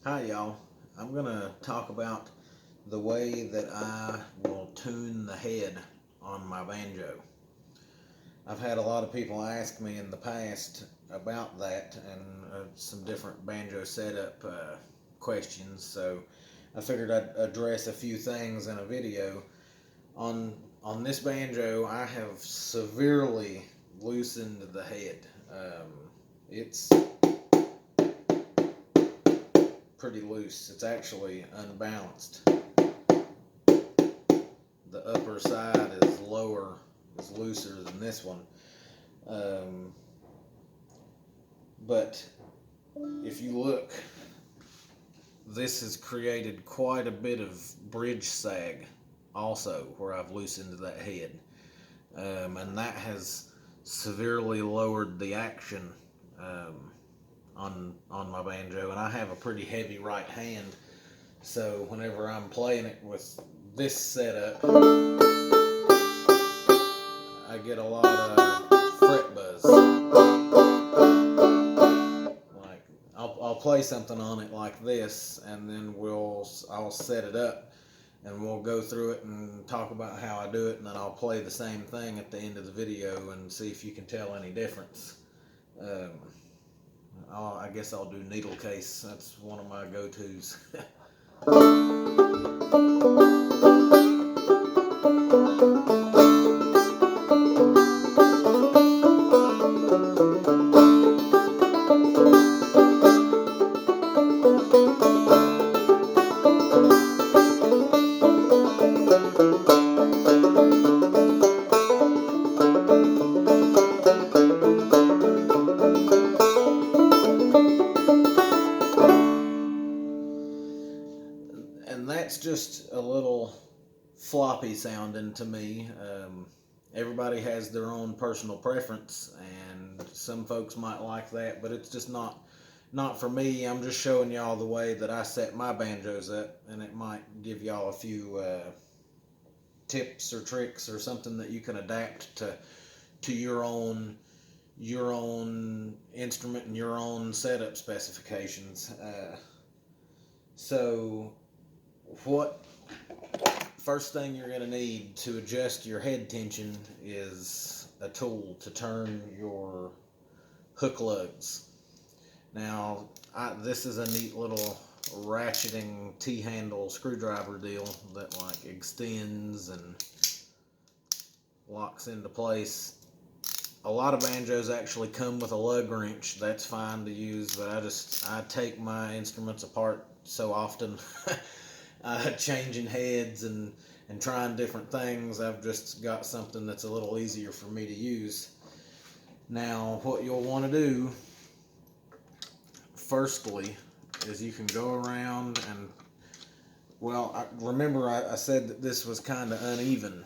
Hi y'all. I'm gonna talk about the way that I will tune the head on my banjo. I've had a lot of people ask me in the past about that and some different banjo setup questions, so I figured I'd address a few things in a video. On on this banjo, I have severely loosened the head. It's pretty loose. It's actually unbalanced. The upper side is looser than this one. Um, but if you look, this has created quite a bit of bridge sag also where I've loosened that head. And that has severely lowered the action um, on my banjo. And I have a pretty heavy right hand, so whenever I'm playing it with this setup, I get a lot of fret buzz. Like I'll play something on it like this, and then I'll set it up, and we'll go through it and talk about how I do it, and then I'll play the same thing at the end of the video and see if you can tell any difference. Um, I guess I'll do needle case. That's one of my go-tos. And that's just a little floppy sounding to me. Everybody has their own personal preference, and some folks might like that, but it's just not for me. I'm just showing y'all the way that I set my banjos up, and it might give y'all a few tips or tricks or something that you can adapt to your own instrument and your own setup specifications. So what first thing you're going to need to adjust your head tension is a tool to turn your hook lugs. Now, this is a neat little ratcheting T-handle screwdriver deal that like extends and locks into place. A lot of banjos actually come with a lug wrench. That's fine to use, but I take my instruments apart so often, changing heads and trying different things. I've just got something that's a little easier for me to use. Now, what you'll want to do, firstly, is you can go around and, well, remember I said that this was kind of uneven.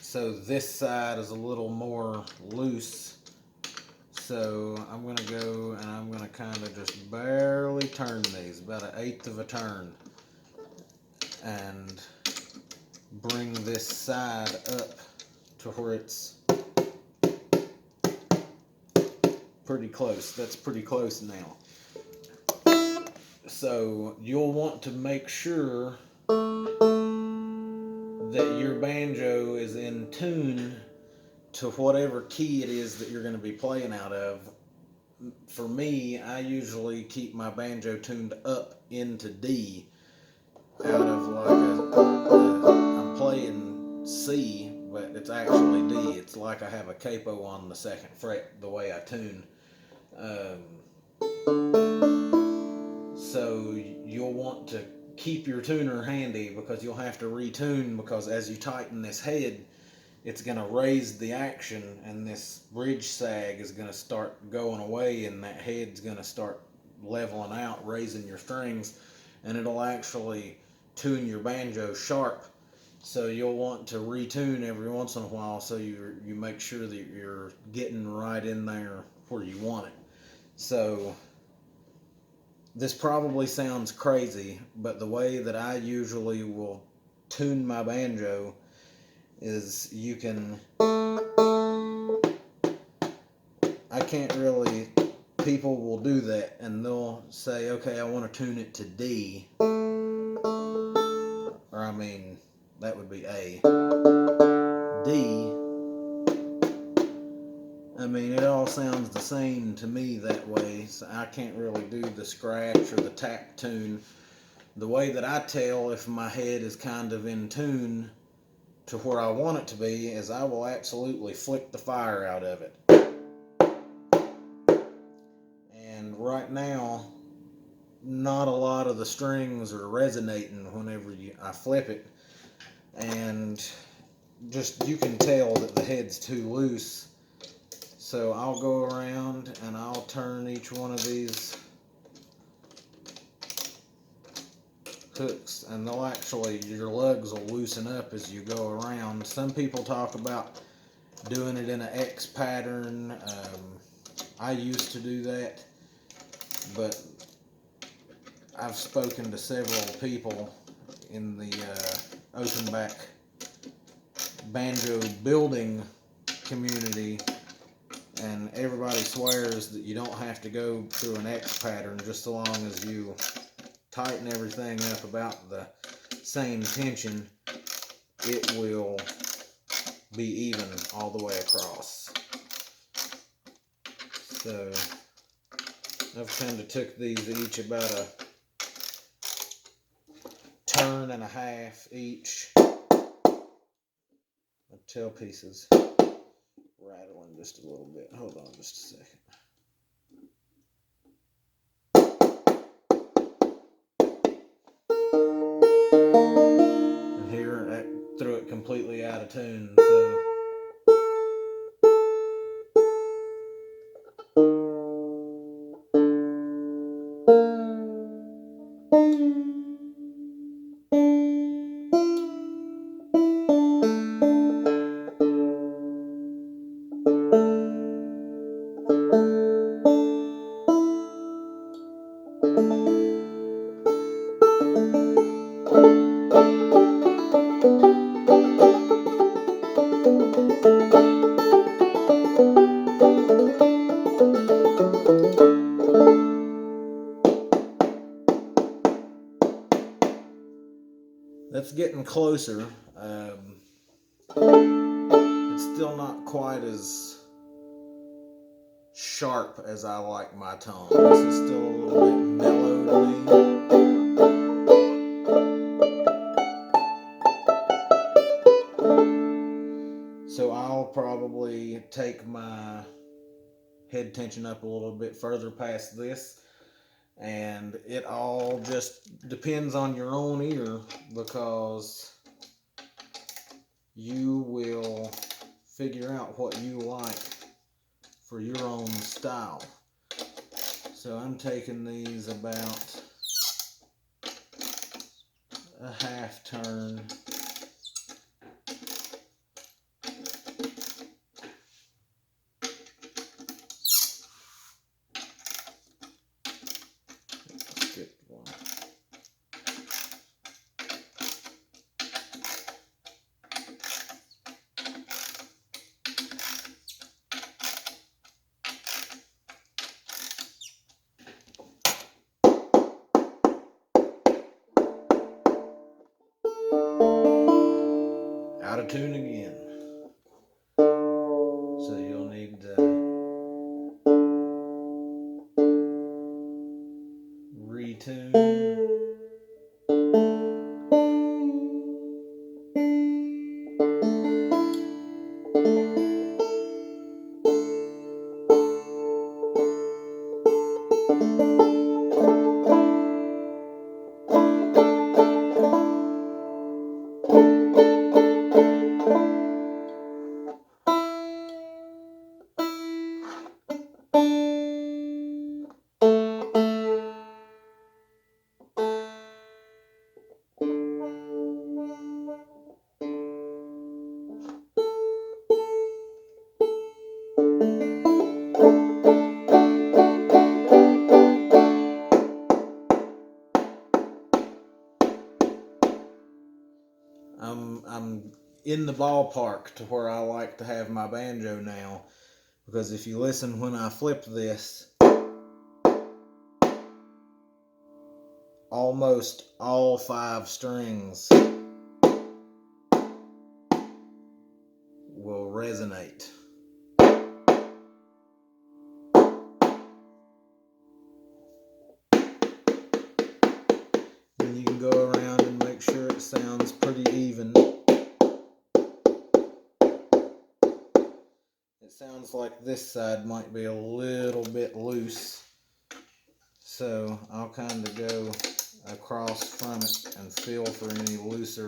So this side is a little more loose. So I'm going to go and I'm going to kind of just barely turn these, about 1/8 of a turn, and bring this side up to where it's pretty close. That's pretty close now. So you'll want to make sure that your banjo is in tune to whatever key it is that you're going to be playing out of. For me, I usually keep my banjo tuned up into D out of I'm playing C, but it's actually D. It's like I have a capo on the 2nd fret the way I tune. So you'll want to keep your tuner handy, because you'll have to retune, because as you tighten this head, it's going to raise the action, and this bridge sag is going to start going away, and that head's going to start leveling out, raising your strings, and it'll actually tune your banjo sharp. So you'll want to retune every once in a while, so you make sure that you're getting right in there where you want it. So this probably sounds crazy, but the way that I usually will tune my banjo is you can I can't really, people will do that and they'll say, okay, I want to tune it to D, or I mean, that would be A. D, I mean, it all sounds the same to me that way, so I can't really do the scratch or the tap tune. The way that I tell if my head is kind of in tune to where I want it to be is I will absolutely flick the fire out of it. And right now, not a lot of the strings are resonating whenever I flip it. And just, you can tell that the head's too loose. So I'll go around and I'll turn each one of these hooks, and they'll actually, your lugs will loosen up as you go around. Some people talk about doing it in an X pattern. I used to do that, but I've spoken to several people in the open back banjo building community, and everybody swears that you don't have to go through an X pattern, just so long as you tighten everything up about the same tension, it will be even all the way across. So I've kind of took these each about a turn and a half each. My tailpiece is rattling just a little bit. Hold on just a second. And here I threw it completely out of tune, so that's getting closer. It's still not quite as sharp as I like my tone. This is still a little bit mellow to me. So I'll probably take my head tension up a little bit further past this, and it all just depends on your own ear, because you will figure out what you like for your own style. So I'm taking these about a half turn. Skip one. Out of tune again. So you'll need to retune. I'm in the ballpark to where I like to have my banjo now, Because if you listen when I flip this, almost all 5 strings will resonate. And you can go around and make sure it sounds pretty even. It sounds like this side might be a little bit loose, so I'll kind of go across from it and feel for any looser.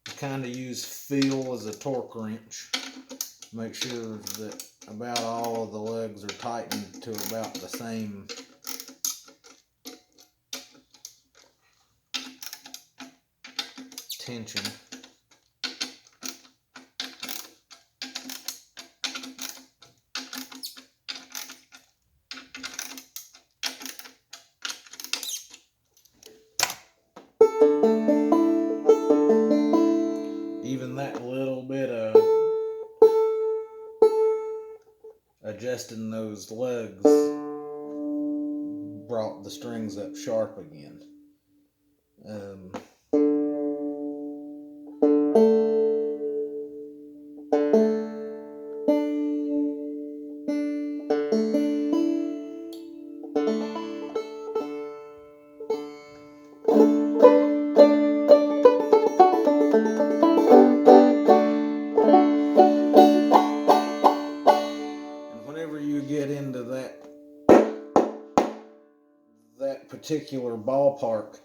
I kind of use feel as a torque wrench. Make sure that about all of the lugs are tightened to about the same tension. Even that little bit of adjusting those lugs brought the strings up sharp again. Whenever you get into that particular ballpark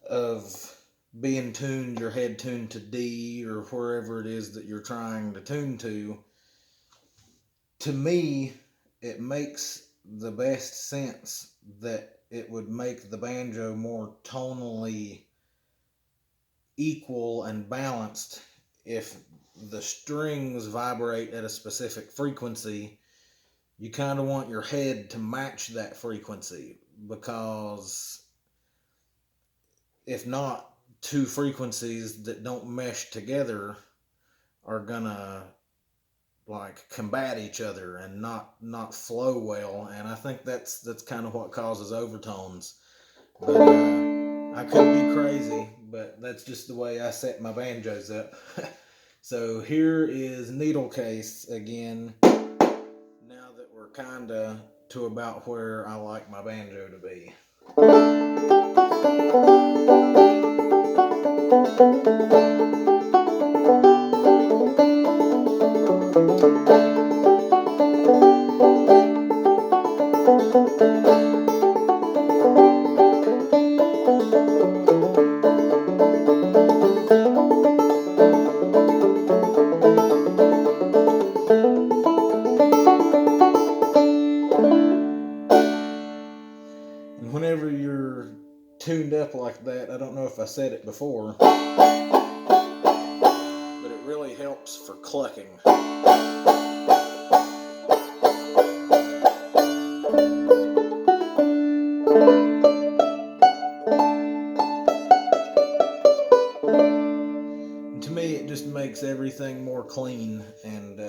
of being tuned, your head tuned to D or wherever it is that you're trying to tune to me, it makes the best sense that it would make the banjo more tonally equal and balanced if the strings vibrate at a specific frequency. You kind of want your head to match that frequency, because if not, 2 frequencies that don't mesh together are gonna like combat each other and not flow well, and I think that's kind of what causes overtones. But I could be crazy, but that's just the way I set my banjos up. So here is needle case again, now that we're kind of to about where I like my banjo to be. And whenever you're tuned up like that, I don't know if I said it before, but it really helps for clucking. And to me, it just makes everything more clean, and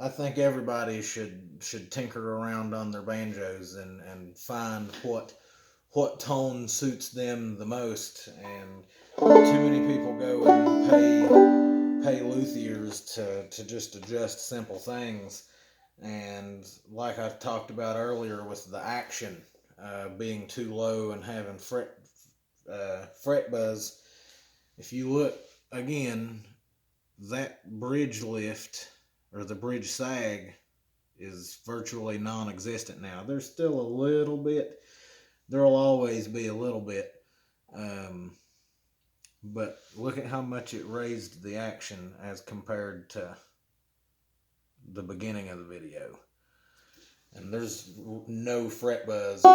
I think everybody should tinker around on their banjos and find what tone suits them the most. And too many people go and pay luthiers to just adjust simple things. And like I talked about earlier with the action being too low and having fret buzz, if you look again, that bridge lift or the bridge sag is virtually non-existent now. There's still a little bit, there'll always be a little bit, but look at how much it raised the action as compared to the beginning of the video. And there's no fret buzz.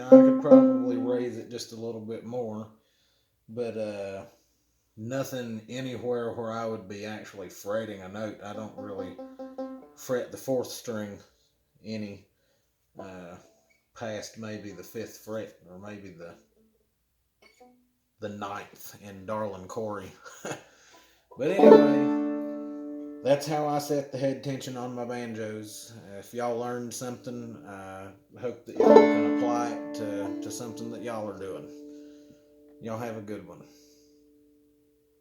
I could probably raise it just a little but nothing anywhere where I would be actually fretting a note. I don't really fret the fourth string any past maybe the fifth fret or maybe the ninth in Darlin' Corey. But anyway, that's how I set the head tension on my banjos. If y'all learned something, I hope that y'all can apply it to something that y'all are doing. Y'all have a good one.